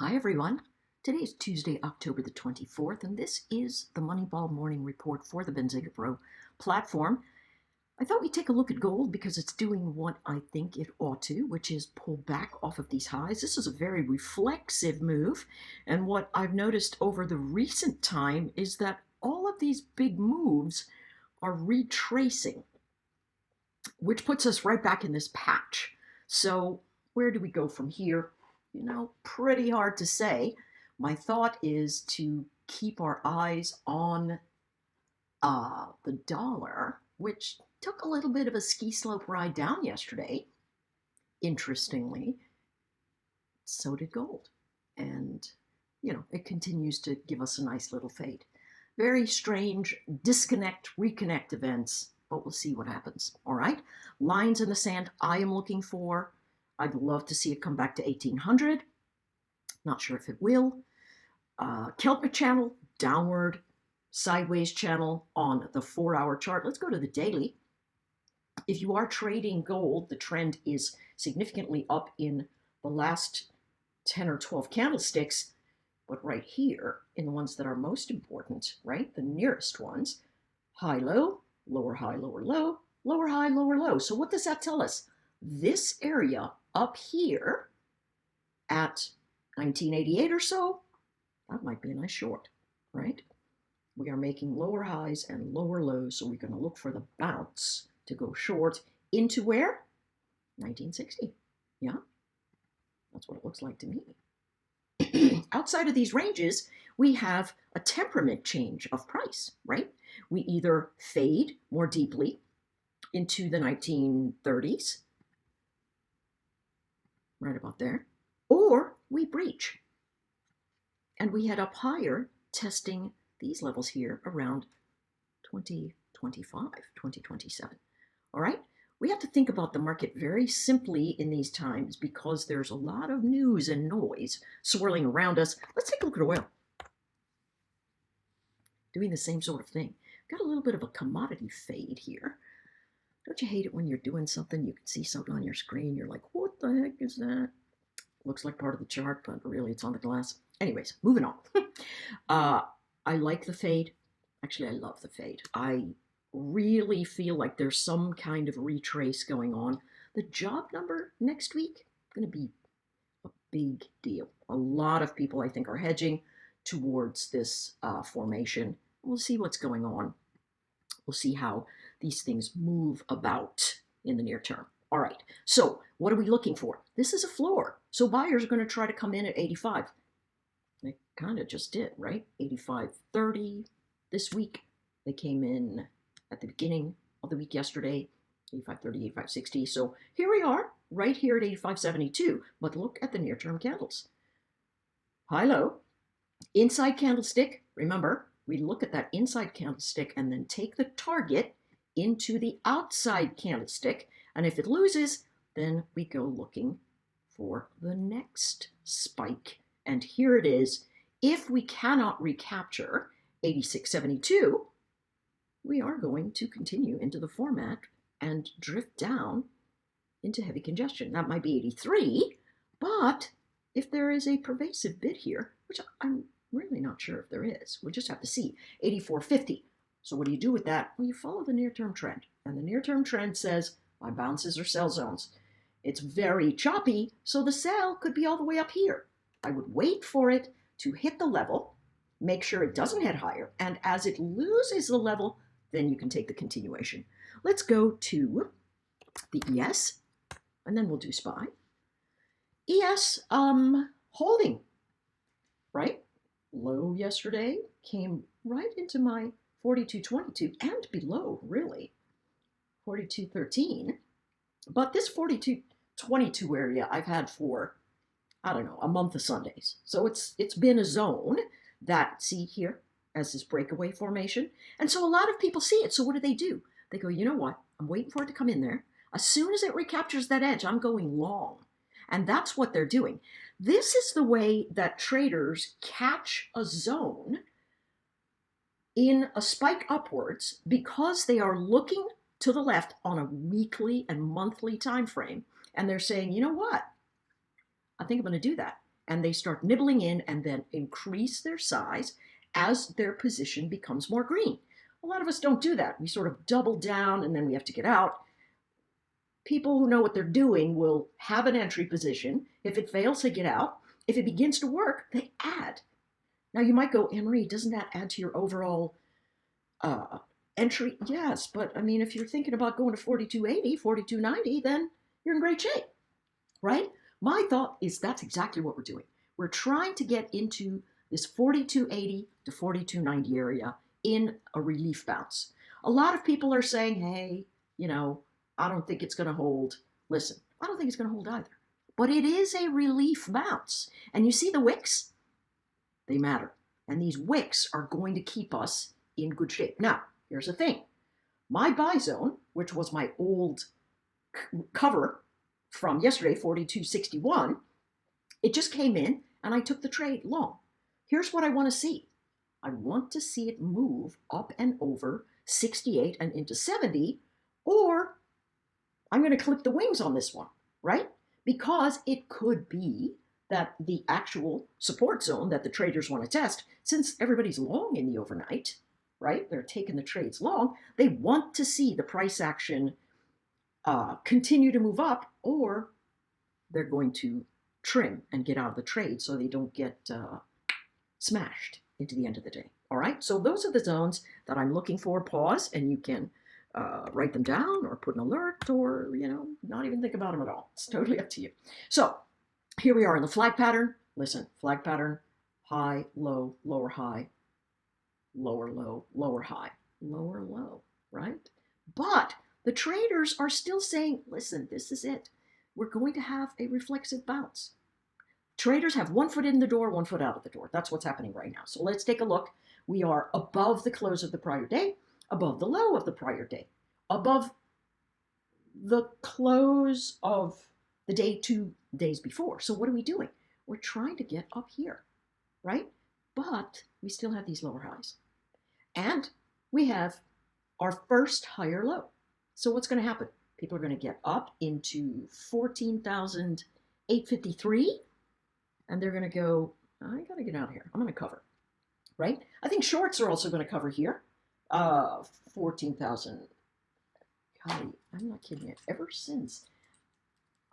Hi everyone. Today is Tuesday, October the 24th, and this is the Moneyball Morning Report for the Benzinga Pro platform. I thought we'd take a look at gold because it's doing what I think it ought to, which is pull back off of these highs. This is a very reflexive move, and what I've noticed over the recent time is that all of these big moves are retracing, which puts us right back in this patch. So where do we go from here? Pretty hard to say. My thought is to keep our eyes on the dollar, which took a little bit of a ski slope ride down yesterday. Interestingly, so did gold. And, it continues to give us a nice little fade. Very strange disconnect, reconnect events, but we'll see what happens. All right. Lines in the sand I am looking for. I'd love to see it come back to 1800. Not sure if it will. Keltner channel, downward, sideways channel on the 4-hour chart. Let's go to the daily. If you are trading gold, the trend is significantly up in the last 10 or 12 candlesticks. But right here, in the ones that are most important, right, the nearest ones, high, low, lower, high, lower, low, lower, high, lower, low. So what does that tell us? This area up here at 1988 or so, that might be a nice short, right? We are making lower highs and lower lows, so we're going to look for the bounce to go short into where? 1960. Yeah, that's what it looks like to me. Outside of these ranges, we have a temperament change of price, right? We either fade more deeply into the 1930s, right about there, or we breach. And we head up higher, testing these levels here around 2025, 2027. All right? We have to think about the market very simply in these times because there's a lot of news and noise swirling around us. Let's take a look at oil. Doing the same sort of thing. Got a little bit of a commodity fade here. Don't you hate it when you're doing something, you can see something on your screen, you're like, what the heck is that? Looks like part of the chart, but really it's on the glass. Anyways, moving on. I like the fade. Actually, I love the fade. I really feel like there's some kind of retrace going on. The job number next week is going to be a big deal. A lot of people, I think, are hedging towards this formation. We'll see what's going on. We'll see how these things move about in the near term. All right, so what are we looking for? This is a floor. So buyers are going to try to come in at 85. They kind of just did, right? 85.30 this week. They came in at the beginning of the week yesterday, 85.30, 85.60. So here we are, right here at 85.72. But look at the near-term candles. High-low, inside candlestick. Remember, we look at that inside candlestick and then take the target into the outside candlestick. And if it loses, then we go looking for the next spike. And here it is. If we cannot recapture 86.72, we are going to continue into the format and drift down into heavy congestion. That might be 83, but if there is a pervasive bid here, which I'm really not sure if there is, we'll just have to see, 84.50. So what do you do with that? Well, you follow the near-term trend. And the near-term trend says my bounces are sell zones. It's very choppy, so the sell could be all the way up here. I would wait for it to hit the level, make sure it doesn't head higher, and as it loses the level, then you can take the continuation. Let's go to the ES, and then we'll do SPY. ES, holding, right? Low yesterday, came right into my 42.22 and below, really, 42.13. But this 42.22 area I've had for, I don't know, a month of Sundays. So it's been a zone that, see here, as this breakaway formation. And so a lot of people see it. So what do? They go, you know what? I'm waiting for it to come in there. As soon as it recaptures that edge, I'm going long. And that's what they're doing. This is the way that traders catch a zone in a spike upwards because they are looking to the left on a weekly and monthly time frame. And they're saying, you know what? I think I'm going to do that. and they start nibbling in and then increase their size as their position becomes more green. A lot of us don't do that. We sort of double down and then we have to get out. People who know what they're doing will have an entry position. If it fails, they get out. If it begins to work, they add. Now you might go, Anne-Marie, doesn't that add to your overall entry? Yes, but I mean, if you're thinking about going to 42.80, 42.90, then you're in great shape, right? My thought is that's exactly what we're doing. We're trying to get into this 42.80 to 42.90 area in a relief bounce. A lot of people are saying, hey, I don't think it's going to hold. Listen, I don't think it's going to hold either. But it is a relief bounce. And you see the wicks? They matter. And these wicks are going to keep us in good shape. Now, here's the thing. My buy zone, which was my old cover from yesterday, 42.61, it just came in and I took the trade long. Here's what I want to see. I want to see it move up and over 68 and into 70, or I'm going to clip the wings on this one, right? Because it could be that the actual support zone that the traders want to test, since everybody's long in the overnight, right? They're taking the trades long. They want to see the price action continue to move up, or they're going to trim and get out of the trade so they don't get smashed into the end of the day. All right, so those are the zones that I'm looking for. Pause, and you can write them down or put an alert, or not even think about them at all. It's totally up to you. So here we are in the flag pattern. Listen, flag pattern: high, low, lower high, lower low, lower high, lower low, right? But the traders are still saying, listen, this is it. We're going to have a reflexive bounce. Traders have 1 foot in the door, 1 foot out of the door. That's what's happening right now. So let's take a look. We are above the close of the prior day, above the low of the prior day, above the close of the day 2 days before. So what are we doing? We're trying to get up here, right? But we still have these lower highs. And we have our first higher low. So what's going to happen? People are going to get up into 14,853, and they're going to go, I got to get out of here. I'm going to cover, right? I think shorts are also going to cover here. 14,000. I'm not kidding you. Ever since,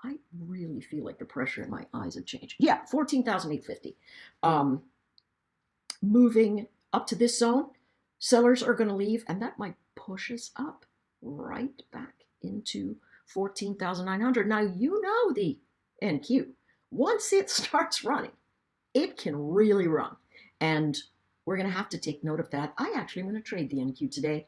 I really feel like the pressure in my eyes have changed. Yeah, 14,850. Moving up to this zone, sellers are going to leave, and that might push us up right back into 14,900. Now, you know the NQ. Once it starts running, it can really run. And we're going to have to take note of that. I actually am going to trade the NQ today.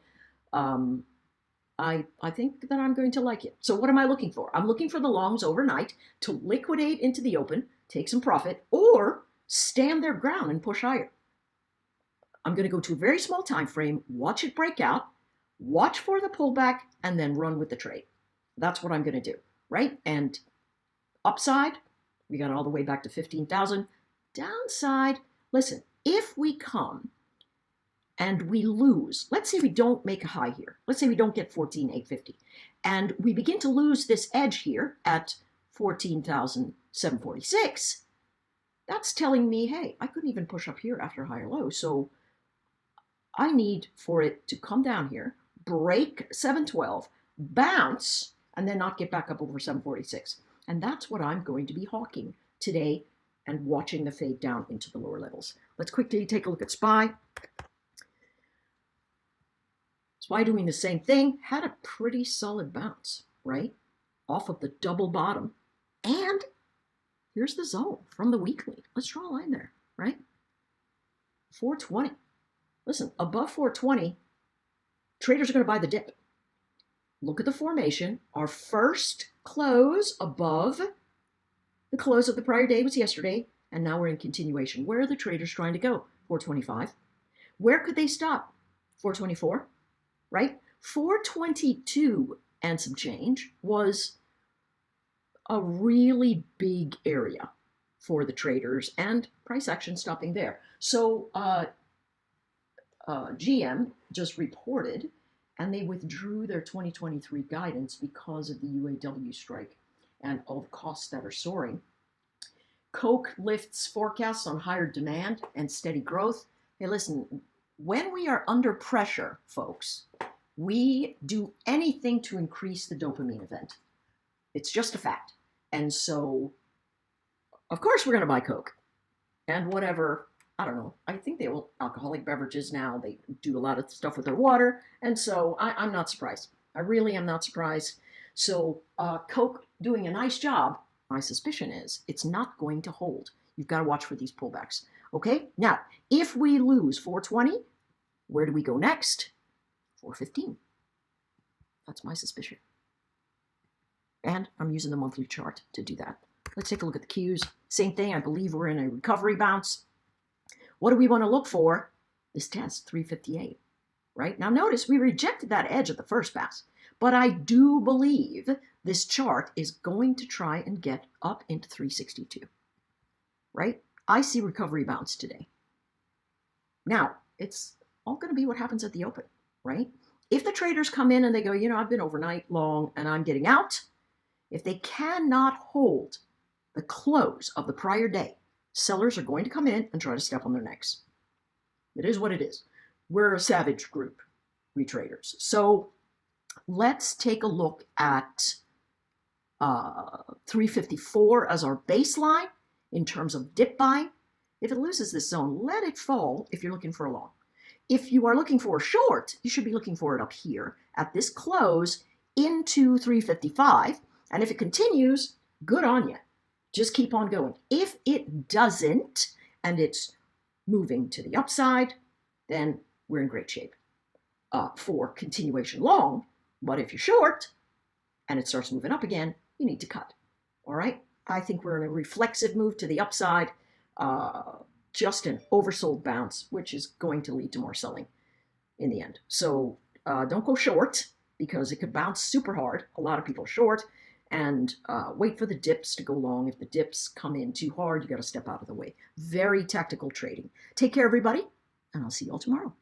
I think that I'm going to like it. So what am I looking for? I'm looking for the longs overnight to liquidate into the open, take some profit, or stand their ground and push higher. I'm going to go to a very small time frame, watch it break out, watch for the pullback, and then run with the trade. That's what I'm going to do, right? And upside, we got all the way back to 15,000. Downside, listen, if we come and we lose, let's say we don't make a high here. Let's say we don't get 14,850. And we begin to lose this edge here at 14,746. That's telling me, hey, I couldn't even push up here after a higher low. So I need for it to come down here, break 712, bounce, and then not get back up over 746. And that's what I'm going to be hawking today and watching the fade down into the lower levels. Let's quickly take a look at SPY. SPY doing the same thing, had a pretty solid bounce, right? Off of the double bottom. And here's the zone from the weekly. Let's draw a line there, right? 420. Listen, above 420, traders are going to buy the dip. Look at the formation. Our first close above the close of the prior day was yesterday, and now we're in continuation. Where are the traders trying to go? 425. Where could they stop? 424, right? 422 and some change was a really big area for the traders, and price action stopping there. So GM just reported, and they withdrew their 2023 guidance because of the UAW strike and all the costs that are soaring. Coke lifts forecasts on higher demand and steady growth. Hey, listen, when we are under pressure, folks, we do anything to increase the dopamine event. It's just a fact. And so, of course, we're going to buy Coke and whatever. I don't know. I think they will alcoholic beverages now. They do a lot of stuff with their water. And so I'm not surprised. I really am not surprised. So Coke doing a nice job. My suspicion is it's not going to hold. You've got to watch for these pullbacks. Okay? Now, if we lose 420, where do we go next? 415. That's my suspicion. And I'm using the monthly chart to do that. Let's take a look at the cues. Same thing. I believe we're in a recovery bounce. What do we want to look for? This test, 358, right? Now notice we rejected that edge at the first pass, but I do believe this chart is going to try and get up into 362, right? I see recovery bounce today. Now, it's all going to be what happens at the open, right? If the traders come in and they go, you know, I've been overnight long and I'm getting out, if they cannot hold the close of the prior day, sellers are going to come in and try to step on their necks. It is what it is. We're a savage group, we traders. So let's take a look at 354 as our baseline in terms of dip buying. If it loses this zone, let it fall if you're looking for a long. If you are looking for a short, you should be looking for it up here at this close into 355. And if it continues, good on you. Just keep on going. If it doesn't, and it's moving to the upside, then we're in great shape for continuation long. But if you're short and it starts moving up again, you need to cut. All right? I think we're in a reflexive move to the upside, just an oversold bounce, which is going to lead to more selling in the end. So don't go short because it could bounce super hard. A lot of people are short. And wait for the dips to go long. If the dips come in too hard, you got to step out of the way. Very tactical trading. Take care, everybody, and I'll see you all tomorrow.